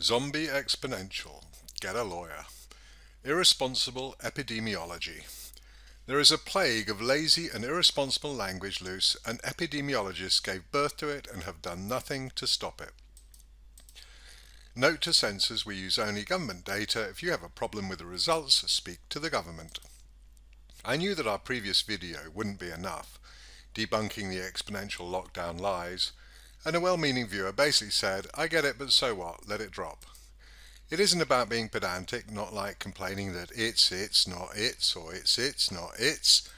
Zombie exponential. Get a lawyer. Irresponsible epidemiology. There is a plague of lazy and irresponsible language loose, and epidemiologists gave birth to it and have done nothing to stop it. Note to censors: we use only government data. If you have a problem with the results, speak to the government. I knew that our previous video wouldn't be enough, debunking the exponential lockdown lies, and a well-meaning viewer basically said, "I get it, but so what, let it drop." It isn't about being pedantic, not like complaining that it's not it's, or it's not it's.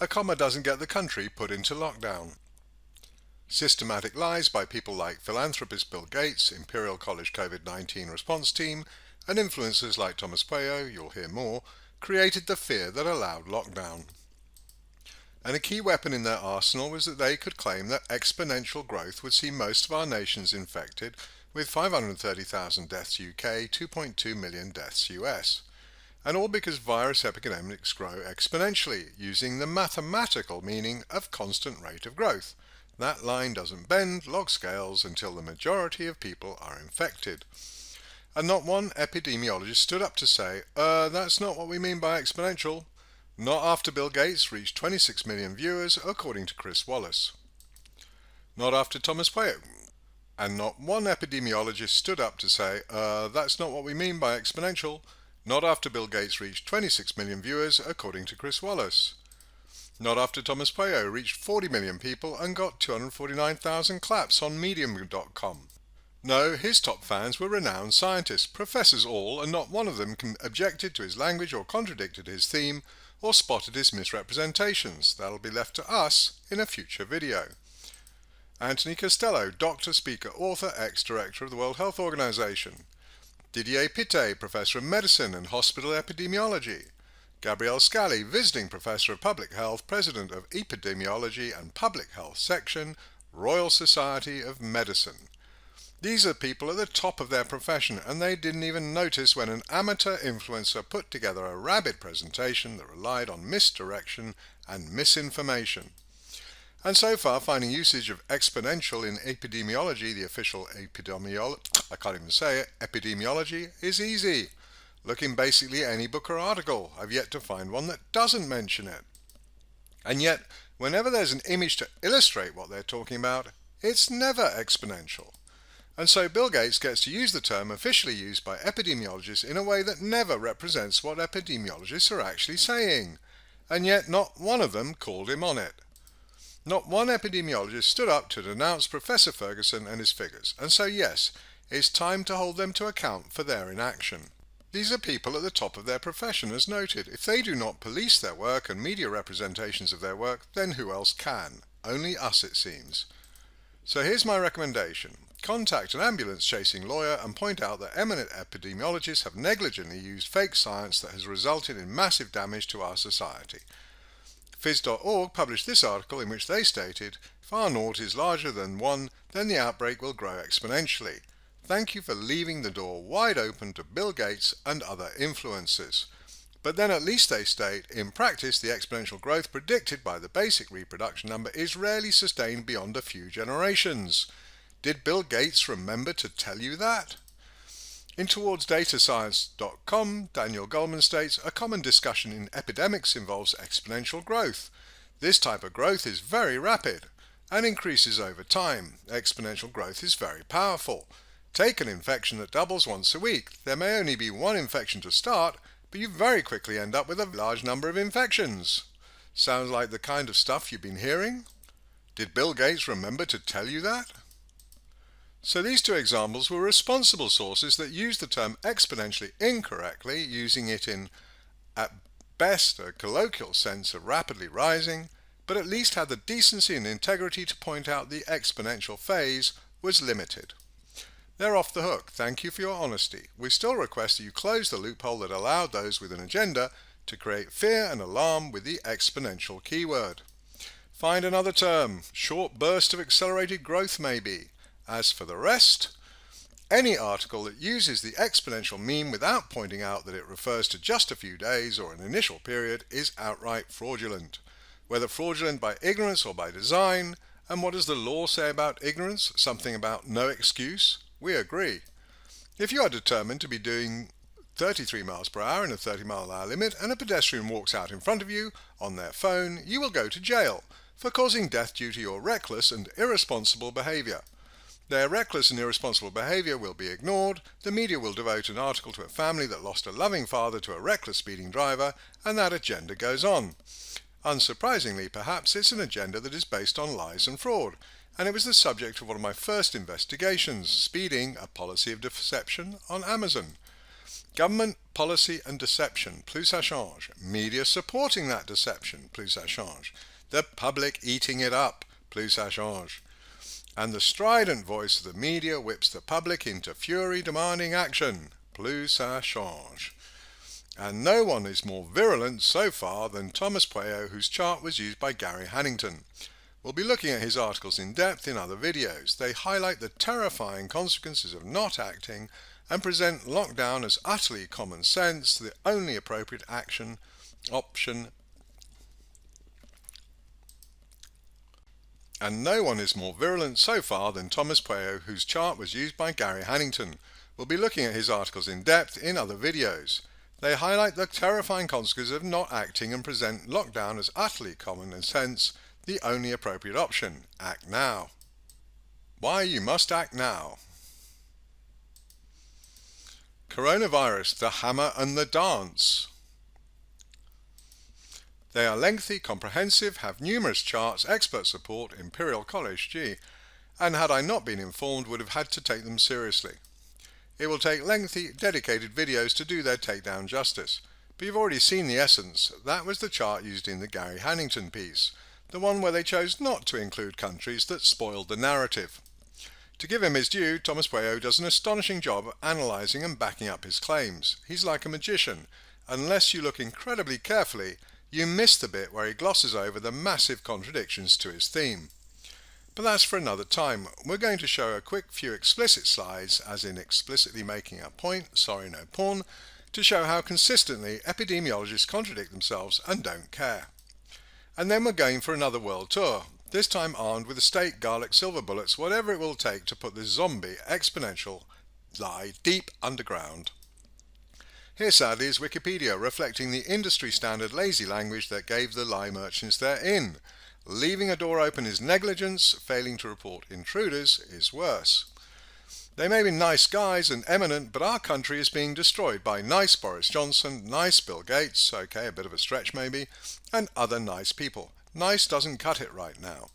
A comma doesn't get the country put into lockdown. Systematic lies by people like philanthropist Bill Gates, Imperial College COVID-19 response team, and influencers like Thomas Pueyo, you'll hear more, created the fear that allowed lockdown. And a key weapon in their arsenal was that they could claim that exponential growth would see most of our nations infected, with 530,000 deaths UK, 2.2 million deaths US. And all because virus epidemics grow exponentially, using the mathematical meaning of constant rate of growth. That line doesn't bend log scales until the majority of people are infected. And not one epidemiologist stood up to say, that's not what we mean by exponential. Not after Bill Gates reached 26 million viewers, according to Chris Wallace. Not after Thomas Pueyo. And not one epidemiologist stood up to say, that's not what we mean by exponential. Not after Bill Gates reached 26 million viewers, according to Chris Wallace. Not after Thomas Pueyo reached 40 million people and got 249,000 claps on Medium.com. No, his top fans were renowned scientists, professors all, and not one of them objected to his language or contradicted his theme, or spotted his misrepresentations. That'll be left to us in a future video. Anthony Costello, doctor, speaker, author, ex-director of the World Health Organization. Didier Pitet, professor of medicine and hospital epidemiology. Gabrielle Scally, visiting professor of public health, president of Epidemiology and Public Health Section, Royal Society of Medicine. These are people at the top of their profession, and they didn't even notice when an amateur influencer put together a rabid presentation that relied on misdirection and misinformation. And so far, finding usage of exponential in epidemiology, the official epidemiology, is easy. Look in basically any book or article. I've yet to find one that doesn't mention it. And yet, whenever there's an image to illustrate what they're talking about, it's never exponential. And so Bill Gates gets to use the term officially used by epidemiologists in a way that never represents what epidemiologists are actually saying. And yet not one of them called him on it. Not one epidemiologist stood up to denounce Professor Ferguson and his figures. And so yes, it's time to hold them to account for their inaction. These are people at the top of their profession, as noted. If they do not police their work and media representations of their work, then who else can? Only us, it seems. So here's my recommendation. Contact an ambulance-chasing lawyer and point out that eminent epidemiologists have negligently used fake science that has resulted in massive damage to our society. Phys.org published this article in which they stated, if R naught is larger than 1, then the outbreak will grow exponentially. Thank you for leaving the door wide open to Bill Gates and other influencers. But then at least they state, in practice, the exponential growth predicted by the basic reproduction number is rarely sustained beyond a few generations. Did Bill Gates remember to tell you that? In towardsdatascience.com, Daniel Goleman states, a common discussion in epidemics involves exponential growth. This type of growth is very rapid and increases over time. Exponential growth is very powerful. Take an infection that doubles once a week. There may only be one infection to start, but you very quickly end up with a large number of infections. Sounds like the kind of stuff you've been hearing? Did Bill Gates remember to tell you that? So these two examples were responsible sources that used the term exponentially incorrectly, using it in, at best, a colloquial sense of rapidly rising, but at least had the decency and integrity to point out the exponential phase was limited. They're off the hook. Thank you for your honesty. We still request that you close the loophole that allowed those with an agenda to create fear and alarm with the exponential keyword. Find another term. Short burst of accelerated growth maybe. As for the rest, any article that uses the exponential meme without pointing out that it refers to just a few days or an initial period is outright fraudulent. Whether fraudulent by ignorance or by design, and what does the law say about ignorance? Something about no excuse? We agree. If you are determined to be doing 33 miles per hour in a 30-mile-an-hour limit and a pedestrian walks out in front of you on their phone, you will go to jail for causing death due to your reckless and irresponsible behaviour. Their reckless and irresponsible behaviour will be ignored, the media will devote an article to a family that lost a loving father to a reckless speeding driver, and that agenda goes on. Unsurprisingly, perhaps, it's an agenda that is based on lies and fraud, and it was the subject of one of my first investigations, Speeding, a Policy of Deception, on Amazon. Government, policy and deception, plus ça change. Media supporting that deception, plus ça change. The public eating it up, plus ça change. And the strident voice of the media whips the public into fury demanding action, plus ça change. And no one is more virulent so far than Thomas Pueyo, whose chart was used by Gary Hannington. We'll be looking at his articles in depth in other videos. They highlight the terrifying consequences of not acting and present lockdown as utterly common sense, the only appropriate option. And no one is more virulent so far than Thomas Pueyo, whose chart was used by Gary Hannington. We'll be looking at his articles in depth in other videos. They highlight the terrifying consequences of not acting and present lockdown as utterly common sense, the only appropriate option. Act now. Why you must act now. Coronavirus, the hammer and the dance. They are lengthy, comprehensive, have numerous charts, expert support, Imperial College, and had I not been informed would have had to take them seriously. It will take lengthy, dedicated videos to do their takedown justice, but you've already seen the essence. That was the chart used in the Gary Hannington piece, the one where they chose not to include countries that spoiled the narrative. To give him his due, Thomas Pueyo does an astonishing job of analysing and backing up his claims. He's like a magician. Unless you look incredibly carefully, you miss the bit where he glosses over the massive contradictions to his theme. But that's for another time. We're going to show a quick few explicit slides, as in explicitly making a point, sorry no porn, to show how consistently epidemiologists contradict themselves and don't care. And then we're going for another world tour, this time armed with the steak, garlic, silver bullets, whatever it will take to put this zombie exponential lie deep underground. Here sadly is Wikipedia, reflecting the industry standard lazy language that gave the lie merchants their in. Leaving a door open is negligence, failing to report intruders is worse. They may be nice guys and eminent, but our country is being destroyed by nice Boris Johnson, nice Bill Gates, okay, a bit of a stretch maybe, and other nice people. Nice doesn't cut it right now.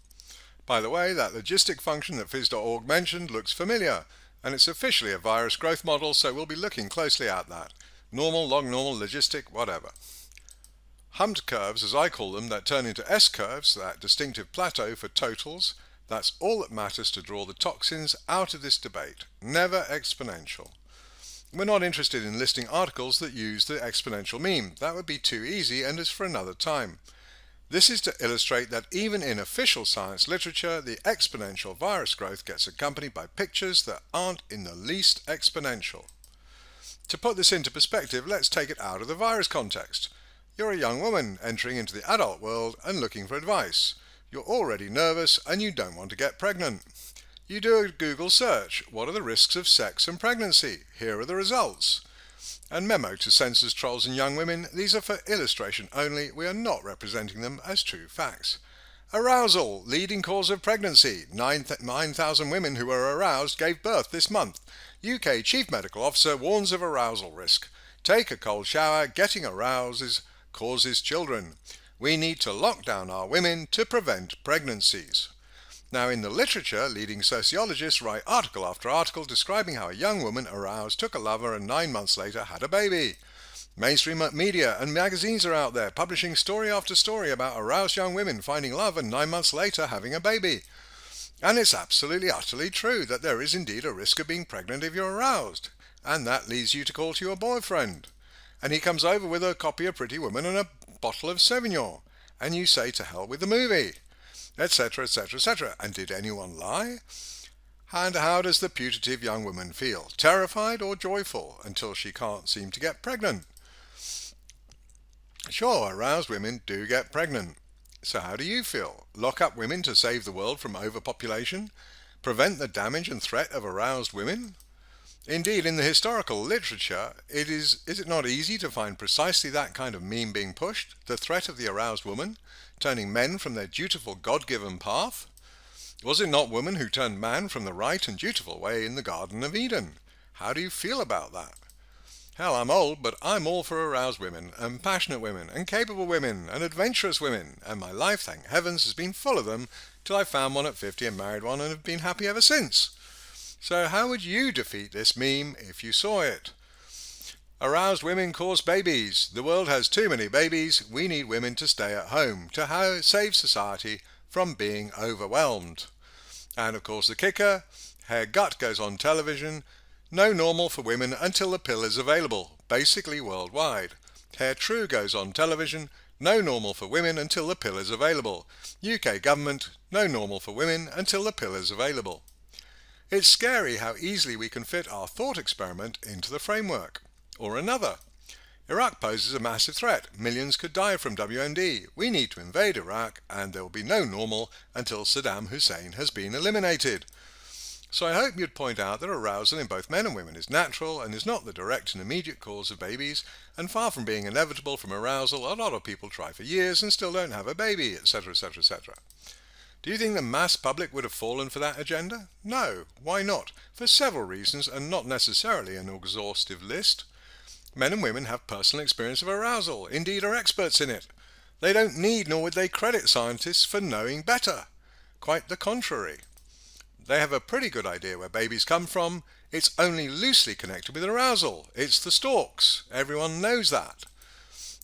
By the way, that logistic function that phys.org mentioned looks familiar, and it's officially a virus growth model, so we'll be looking closely at that. Normal, log normal, logistic, whatever. Humped curves, as I call them, that turn into S-curves, that distinctive plateau for totals, that's all that matters to draw the toxins out of this debate, never exponential. We're not interested in listing articles that use the exponential meme. That would be too easy and is for another time. This is to illustrate that even in official science literature, the exponential virus growth gets accompanied by pictures that aren't in the least exponential. To put this into perspective, let's take it out of the virus context. You're a young woman entering into the adult world and looking for advice. You're already nervous and you don't want to get pregnant. You do a Google search. What are the risks of sex and pregnancy? Here are the results. And memo to censors, trolls and young women, these are for illustration only. We are not representing them as true facts. Arousal, leading cause of pregnancy. 9,000 women who were aroused gave birth this month. UK Chief Medical Officer warns of arousal risk. Take a cold shower, getting aroused causes children. We need to lock down our women to prevent pregnancies. Now in the literature, leading sociologists write article after article describing how a young woman aroused took a lover and 9 months later had a baby. Mainstream media and magazines are out there publishing story after story about aroused young women finding love and 9 months later having a baby. And it's absolutely utterly true that there is indeed a risk of being pregnant if you're aroused. And that leads you to call to your boyfriend. And he comes over with a copy of Pretty Woman and a bottle of Sauvignon. And you say to hell with the movie. Etc., etc., etc. And did anyone lie? And how does the putative young woman feel? Terrified or joyful until she can't seem to get pregnant? Sure, aroused women do get pregnant. So how do you feel? Lock up women to save the world from overpopulation? Prevent the damage and threat of aroused women? Indeed, in the historical literature, is it not easy to find precisely that kind of meme being pushed, the threat of the aroused woman, turning men from their dutiful God-given path? Was it not woman who turned man from the right and dutiful way in the Garden of Eden? How do you feel about that? Hell, I'm old, but I'm all for aroused women, and passionate women, and capable women, and adventurous women, and my life, thank heavens, has been full of them, till I found one at 50 and married one and have been happy ever since. So how would you defeat this meme if you saw it? Aroused women cause babies. The world has too many babies. We need women to stay at home to save society from being overwhelmed. And of course the kicker, hair gut goes on television. No normal for women until the pill is available, basically worldwide. Hair true goes on television. No normal for women until the pill is available. UK government, no normal for women until the pill is available. It's scary how easily we can fit our thought experiment into the framework. Or another. Iraq poses a massive threat. Millions could die from WMD. We need to invade Iraq, and there will be no normal until Saddam Hussein has been eliminated. So I hope you'd point out that arousal in both men and women is natural and is not the direct and immediate cause of babies, and far from being inevitable from arousal, a lot of people try for years and still don't have a baby, etc., etc., etc. Do you think the mass public would have fallen for that agenda? No. Why not? For several reasons, and not necessarily an exhaustive list. Men and women have personal experience of arousal, indeed are experts in it. They don't need nor would they credit scientists for knowing better. Quite the contrary. They have a pretty good idea where babies come from. It's only loosely connected with arousal. It's the storks. Everyone knows that.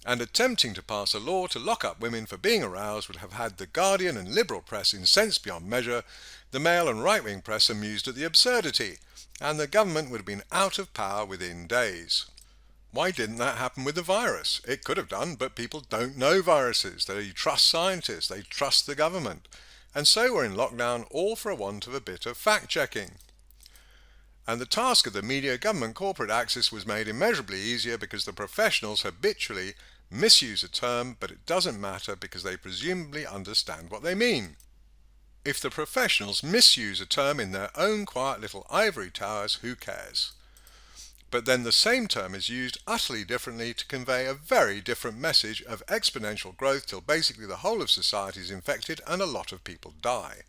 And attempting to pass a law to lock up women for being aroused would have had the Guardian and liberal press incensed beyond measure, the male and right-wing press amused at the absurdity, and the government would have been out of power within days. Why didn't that happen with the virus? It could have done, but people don't know viruses. They trust scientists, they trust the government. And so we're in lockdown, all for a want of a bit of fact-checking. And the task of the media government corporate axis was made immeasurably easier because the professionals habitually misuse a term, but it doesn't matter because they presumably understand what they mean. If the professionals misuse a term in their own quiet little ivory towers, who cares? But then the same term is used utterly differently to convey a very different message of exponential growth till basically the whole of society is infected and a lot of people die.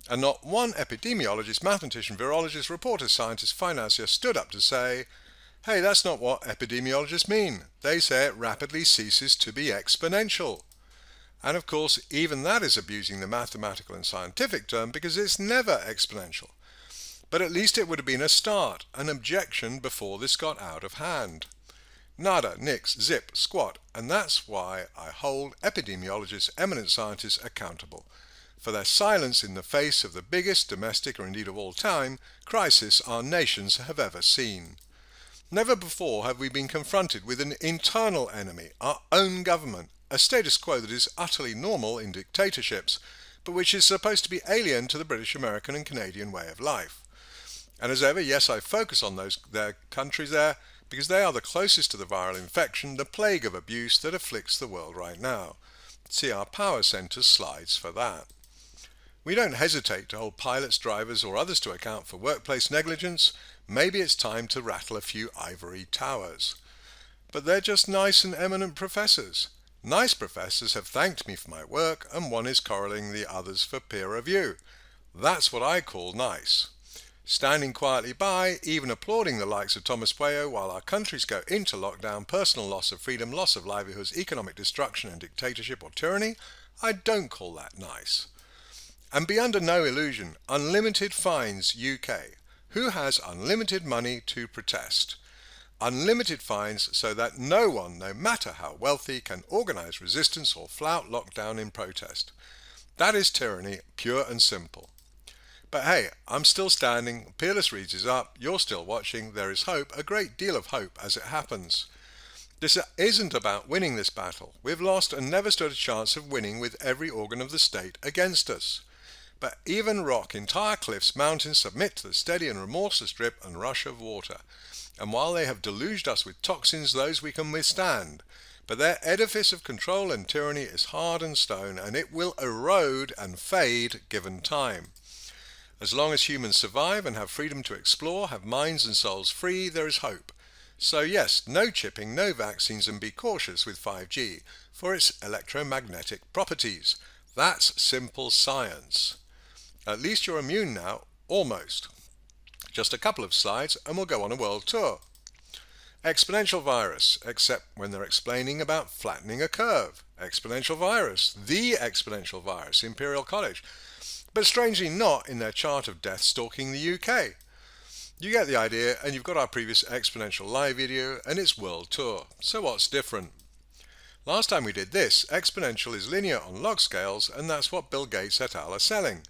And not one epidemiologist, mathematician, virologist, reporter, scientist, financier stood up to say, hey, that's not what epidemiologists mean. They say it rapidly ceases to be exponential. And of course, even that is abusing the mathematical and scientific term because it's never exponential. But at least it would have been a start, an objection before this got out of hand. Nada, nix, zip, squat, and that's why I hold epidemiologists, eminent scientists accountable for their silence in the face of the biggest domestic, or indeed of all time, crisis our nations have ever seen. Never before have we been confronted with an internal enemy, our own government, a status quo that is utterly normal in dictatorships, but which is supposed to be alien to the British, American and Canadian way of life. And as ever, yes, I focus on their countries there, because they are the closest to the viral infection, the plague of abuse that afflicts the world right now. See our power centres slides for that. We don't hesitate to hold pilots, drivers or others to account for workplace negligence. Maybe it's time to rattle a few ivory towers. But they're just nice and eminent professors. Nice professors have thanked me for my work, and one is corralling the others for peer review. That's what I call nice. Standing quietly by, even applauding the likes of Thomas Pueo while our countries go into lockdown, personal loss of freedom, loss of livelihoods, economic destruction and dictatorship or tyranny, I don't call that nice. And be under no illusion, unlimited fines UK. Who has unlimited money to protest? Unlimited fines so that no one, no matter how wealthy, can organise resistance or flout lockdown in protest. That is tyranny, pure and simple. But hey, I'm still standing, Peerless Reads is up, you're still watching, there is hope, a great deal of hope as it happens. This isn't about winning this battle. We've lost and never stood a chance of winning with every organ of the state against us. But even rock, entire cliffs, mountains submit to the steady and remorseless drip and rush of water. And while they have deluged us with toxins, those we can withstand. But their edifice of control and tyranny is hard and stone, and it will erode and fade given time. As long as humans survive and have freedom to explore, have minds and souls free, there is hope. So yes, no chipping, no vaccines, and be cautious with 5G for its electromagnetic properties. That's simple science. At least you're immune now, almost. Just a couple of slides and we'll go on a world tour. Exponential virus, except when they're explaining about flattening a curve. Exponential virus, the exponential virus, Imperial College. But strangely not in their chart of death stalking the UK. You get the idea, and you've got our previous Exponential live video and its world tour. So what's different? Last time we did this, Exponential is linear on log scales, and that's what Bill Gates et al. Are selling,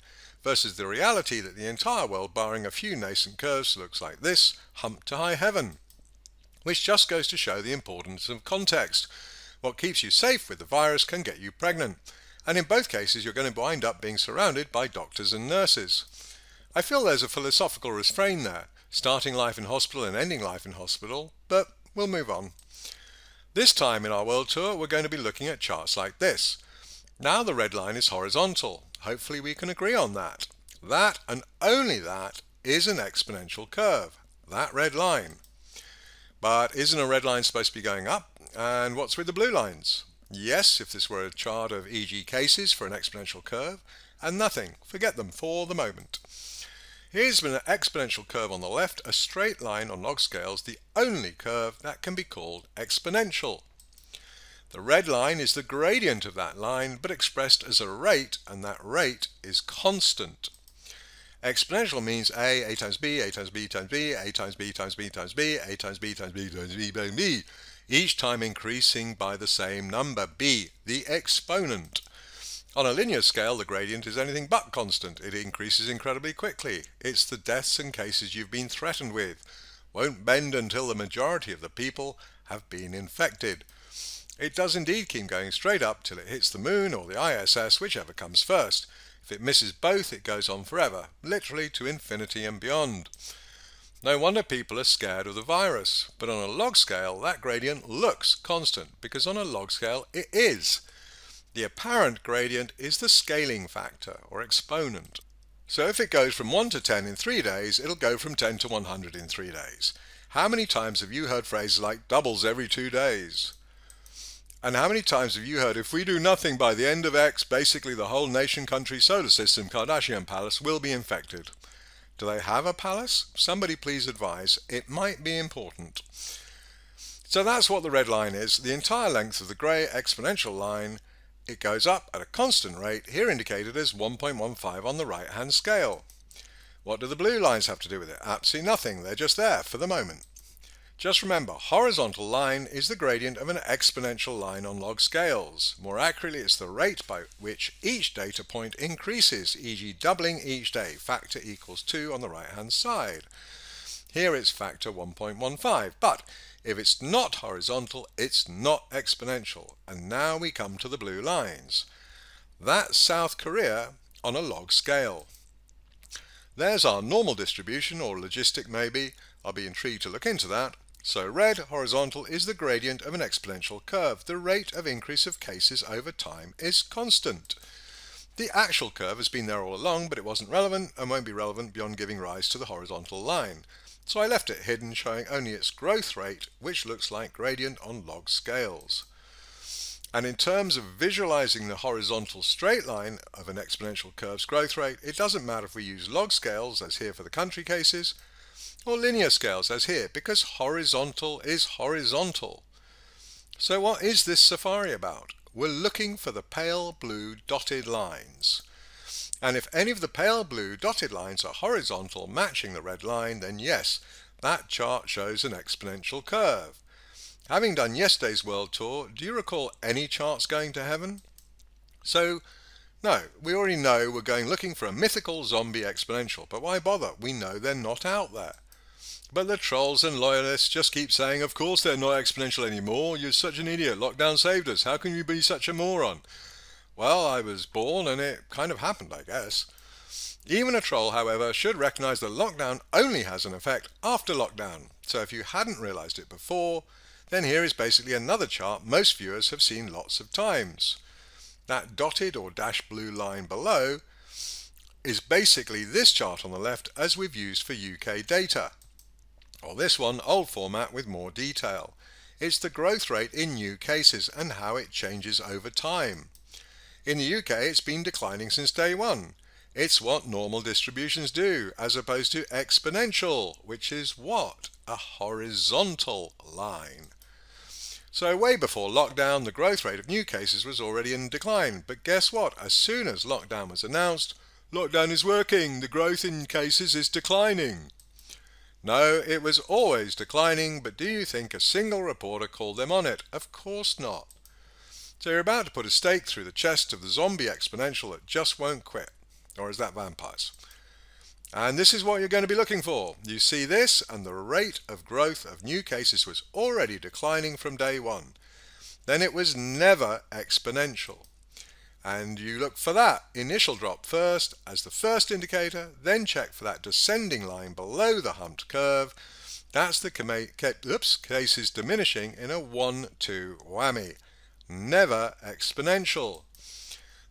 versus the reality that the entire world, barring a few nascent curves, looks like this, humped to high heaven. Which just goes to show the importance of context. What keeps you safe with the virus can get you pregnant, and in both cases you're going to wind up being surrounded by doctors and nurses. I feel there's a philosophical refrain there, starting life in hospital and ending life in hospital, but we'll move on. This time in our world tour we're going to be looking at charts like this. Now the red line is horizontal. Hopefully we can agree on that. That, and only that, is an exponential curve. That red line. But isn't a red line supposed to be going up? And what's with the blue lines? Yes, if this were a chart of e.g. cases for an exponential curve, and nothing. Forget them for the moment. Here's an exponential curve on the left, a straight line on log scales, the only curve that can be called exponential. The red line is the gradient of that line, but expressed as a rate, and that rate is constant. Exponential means A times B, A times B times B, A times B times B times B, A times B times B times B times B, each time increasing by the same number, B, the exponent. On a linear scale, the gradient is anything but constant. It increases incredibly quickly. It's the deaths and cases you've been threatened with. Won't bend until the majority of the people have been infected. It does indeed keep going straight up till it hits the moon or the ISS, whichever comes first. If it misses both, it goes on forever, literally to infinity and beyond. No wonder people are scared of the virus. But on a log scale, that gradient looks constant, because on a log scale it is. The apparent gradient is the scaling factor, or exponent. So if it goes from 1 to 10 in 3 days, it'll go from 10 to 100 in 3 days. How many times have you heard phrases like doubles every 2 days? And how many times have you heard, if we do nothing by the end of X, basically the whole nation, country, solar system, Kardashian palace will be infected? Do they have a palace? Somebody please advise. It might be important. So that's what the red line is, the entire length of the grey exponential line. It goes up at a constant rate, here indicated as 1.15 on the right-hand scale. What do the blue lines have to do with it? Absolutely nothing. They're just there for the moment. Just remember, horizontal line is the gradient of an exponential line on log scales. More accurately, it's the rate by which each data point increases, e.g. doubling each day, factor equals 2 on the right-hand side. Here it's factor 1.15, but if it's not horizontal, it's not exponential. And now we come to the blue lines. That's South Korea on a log scale. There's our normal distribution, or logistic maybe. I'll be intrigued to look into that. So red, horizontal, is the gradient of an exponential curve. The rate of increase of cases over time is constant. The actual curve has been there all along, but it wasn't relevant and won't be relevant beyond giving rise to the horizontal line. So I left it hidden, showing only its growth rate, which looks like gradient on log scales. And in terms of visualizing the horizontal straight line of an exponential curve's growth rate, it doesn't matter if we use log scales, as here for the country cases, or linear scales, as here, because horizontal is horizontal. So what is this safari about? We're looking for the pale blue dotted lines. And if any of the pale blue dotted lines are horizontal, matching the red line, then yes, that chart shows an exponential curve. Having done yesterday's world tour, do you recall any charts going to heaven? So, no, we already know we're going looking for a mythical zombie exponential, but why bother? We know they're not out there. But the trolls and loyalists just keep saying, of course they're not exponential anymore, you're such an idiot, lockdown saved us, how can you be such a moron? Well, I was born and it kind of happened, I guess. Even a troll, however, should recognise that lockdown only has an effect after lockdown. So if you hadn't realised it before, then here is basically another chart most viewers have seen lots of times. That dotted or dashed blue line below is basically this chart on the left as we've used for UK data. Or this one, old format with more detail. It's the growth rate in new cases and how it changes over time. In the UK, it's been declining since day one. It's what normal distributions do, as opposed to exponential, which is what? A horizontal line. So way before lockdown, the growth rate of new cases was already in decline. But guess what? As soon as lockdown was announced, lockdown is working, the growth in cases is declining. No, it was always declining, but do you think a single reporter called them on it? Of course not. So you're about to put a stake through the chest of the zombie exponential that just won't quit. Or is that vampires? And this is what you're going to be looking for. You see this, and the rate of growth of new cases was already declining from day one. Then it was never exponential. And you look for that initial drop first as the first indicator, then check for that descending line below the humped curve. That's the cases diminishing in a 1-2 whammy. Never exponential.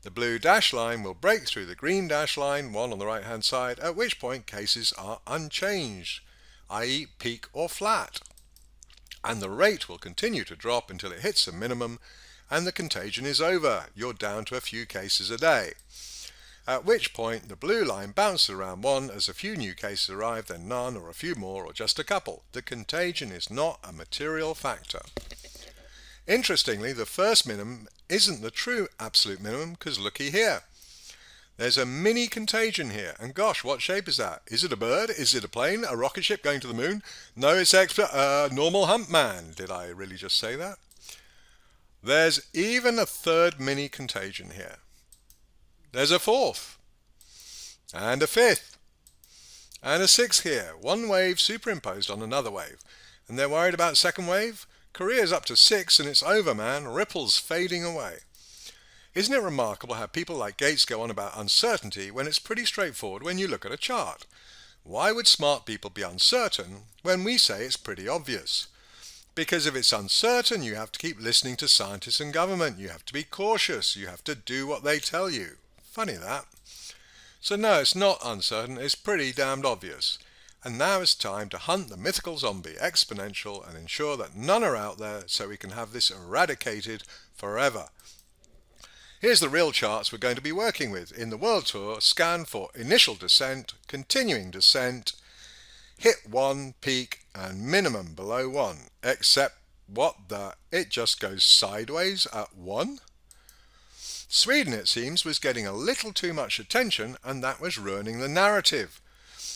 The blue dash line will break through the green dash line, one on the right hand side, at which point cases are unchanged, i.e. peak or flat. And the rate will continue to drop until it hits a minimum and the contagion is over. You're down to a few cases a day. At which point the blue line bounces around 1 as a few new cases arrive, then none, or a few more, or just a couple. The contagion is not a material factor. Interestingly, the first minimum isn't the true absolute minimum, because looky here. There's a mini contagion here, and gosh, what shape is that? Is it a bird? Is it a plane? A rocket ship going to the moon? No, it's normal hump man. Did I really just say that? There's even a third mini contagion here. There's a fourth, and a fifth, and a sixth here. One wave superimposed on another wave. And they're worried about second wave? Korea's up to 6 and it's over, man. Ripples fading away. Isn't it remarkable how people like Gates go on about uncertainty when it's pretty straightforward when you look at a chart? Why would smart people be uncertain when we say it's pretty obvious? Because if it's uncertain, you have to keep listening to scientists and government. You have to be cautious. You have to do what they tell you. Funny that. So no, it's not uncertain. It's pretty damned obvious. And now it's time to hunt the mythical zombie exponential and ensure that none are out there so we can have this eradicated forever. Here's the real charts we're going to be working with. In the World Tour, scan for initial descent, continuing descent, hit 1, peak, and minimum below 1. Except it just goes sideways at 1? Sweden, it seems, was getting a little too much attention, and that was ruining the narrative.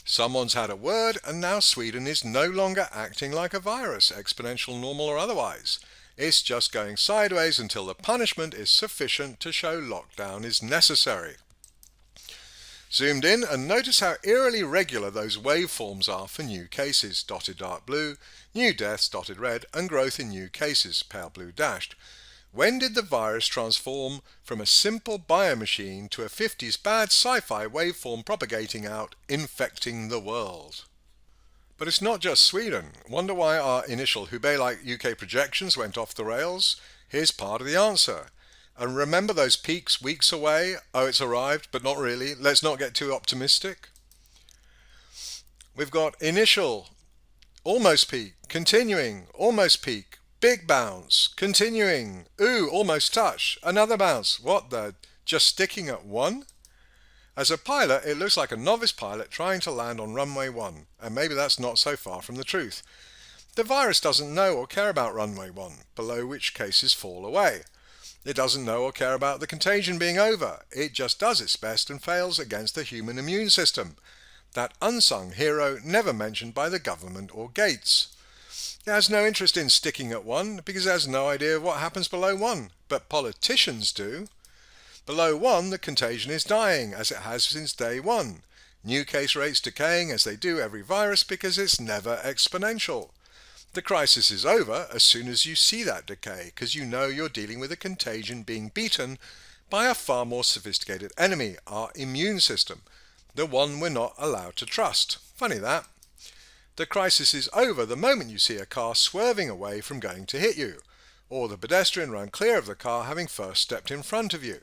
Someone's had a word, and now Sweden is no longer acting like a virus, exponential, normal, or otherwise. It's just going sideways until the punishment is sufficient to show lockdown is necessary. Zoomed in and notice how eerily regular those waveforms are for new cases, dotted dark blue, new deaths, dotted red, and growth in new cases, pale blue dashed. When did the virus transform from a simple biomachine to a 50s bad sci-fi waveform propagating out, infecting the world? But it's not just Sweden. Wonder why our initial Hubei-like UK projections went off the rails? Here's part of the answer. And remember those peaks weeks away? Oh, it's arrived, but not really. Let's not get too optimistic. We've got initial, almost peak, continuing, almost peak, big bounce, continuing, ooh, almost touch, another bounce. What the? Just sticking at 1? As a pilot, it looks like a novice pilot trying to land on runway 1, and maybe that's not so far from the truth. The virus doesn't know or care about runway 1, below which cases fall away. It doesn't know or care about the contagion being over. It just does its best and fails against the human immune system. That unsung hero never mentioned by the government or Gates. It has no interest in sticking at 1 because it has no idea of what happens below 1. But politicians do. Below 1, the contagion is dying, as it has since day 1. New case rates decaying as they do every virus because it's never exponential. The crisis is over as soon as you see that decay, because you know you're dealing with a contagion being beaten by a far more sophisticated enemy, our immune system, the one we're not allowed to trust. Funny that. The crisis is over the moment you see a car swerving away from going to hit you, or the pedestrian run clear of the car having first stepped in front of you.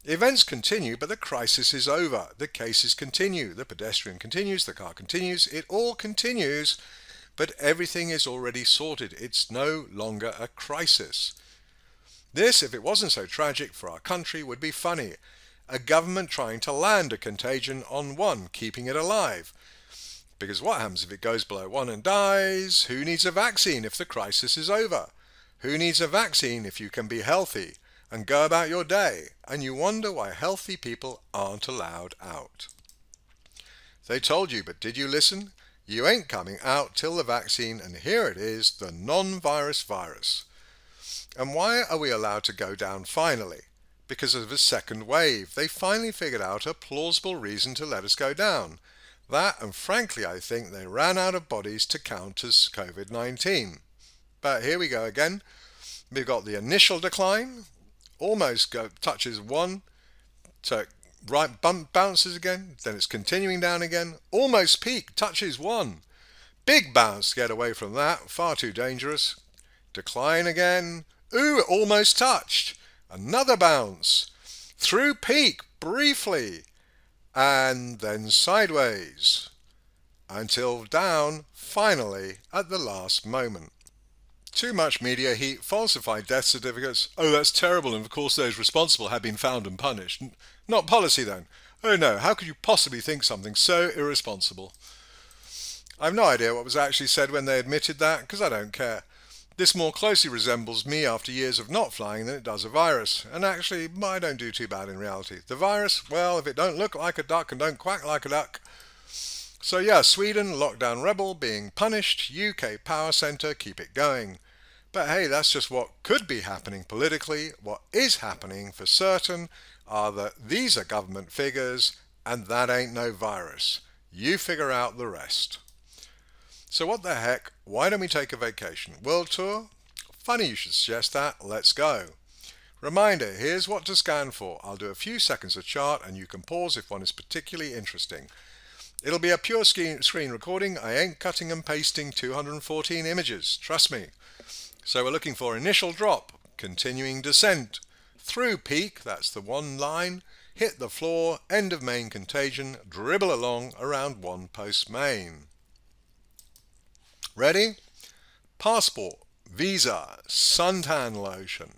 Events continue, but the crisis is over. The cases continue. The pedestrian continues. The car continues. It all continues, but everything is already sorted. It's no longer a crisis. This, if it wasn't so tragic for our country, would be funny. A government trying to land a contagion on one, keeping it alive. Because what happens if it goes below 1 and dies? Who needs a vaccine if the crisis is over? Who needs a vaccine if you can be healthy and go about your day? And you wonder why healthy people aren't allowed out. They told you, but did you listen? You ain't coming out till the vaccine, and here it is, the non-virus virus. And why are we allowed to go down finally? Because of a second wave. They finally figured out a plausible reason to let us go down. That, and frankly, I think they ran out of bodies to count as Covid-19. But here we go again. We've got the initial decline, almost touches 1, so bounces again, then it's continuing down again, almost peak, touches 1. Big bounce to get away from that, far too dangerous. Decline again, ooh, it almost touched. Another bounce, through peak, briefly, and then sideways, until down, finally, at the last moment. Too much media heat, falsified death certificates. Oh, that's terrible, and of course those responsible have been found and punished. Not policy then. Oh no, how could you possibly think something so irresponsible? I've no idea what was actually said when they admitted that, because I don't care. This more closely resembles me after years of not flying than it does a virus. And actually, I don't do too bad in reality. The virus, well, if it don't look like a duck and don't quack like a duck. So yeah, Sweden, lockdown rebel, being punished. UK power centre, keep it going. But hey, that's just what could be happening politically. What is happening for certain are that these are government figures and that ain't no virus. You figure out the rest. So what the heck, why don't we take a vacation? World tour? Funny you should suggest that, let's go. Reminder, here's what to scan for. I'll do a few seconds of chart and you can pause if one is particularly interesting. It'll be a pure screen recording. I ain't cutting and pasting 214 images, trust me. So we're looking for initial drop, continuing descent, through peak, that's the 1 line, hit the floor, end of main contagion, dribble along around 1 post main. Ready? Passport, visa, suntan lotion.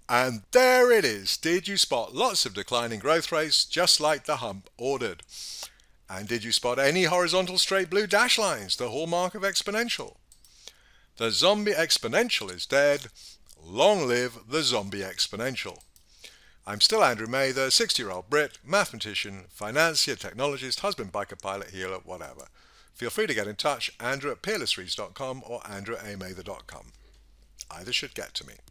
And there it is. Did you spot lots of declining growth rates, just like the hump ordered? And did you spot any horizontal straight blue dash lines, the hallmark of exponential? The zombie exponential is dead. Long live the zombie exponential. I'm still Andrew May, the 60-year-old Brit, mathematician, financier, technologist, husband, biker, pilot, healer, whatever. Feel free to get in touch, andrew@peerlessreads.com or andrew@amather.com. Either should get to me.